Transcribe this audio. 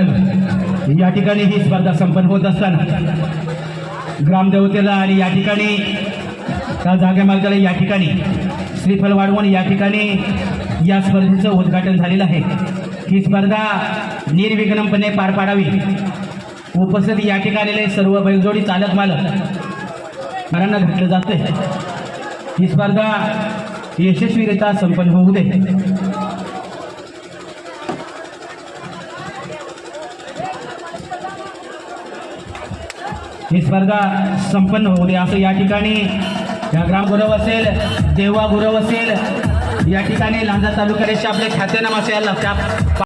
विठ्ठल या ठिकाणी ही स्पर्धा संपन्न होत असताना ग्रामदेवतेला आणि या ठिकाणी त्या जागे मालकाला या ठिकाणी श्रीफल वाढवून या ठिकाणी या स्पर्धेचं उद्घाटन झालेलं आहे। ही स्पर्धा निर्विघ्नपणे पार पाडावी उपस्थित या ठिकाणी सर्व बैलजोडी चालक मालक घरांना भेटलं जाते। ही स्पर्धा यशस्वीरित्या संपन्न होऊ दे। ही स्पर्धा संपन्न होऊ दे असं या ठिकाणी या ग्रामगुरव असेल देवा गुरव असेल या ठिकाणी लांजा तालुक्याचे आपले ख्यातनाम असेल त्या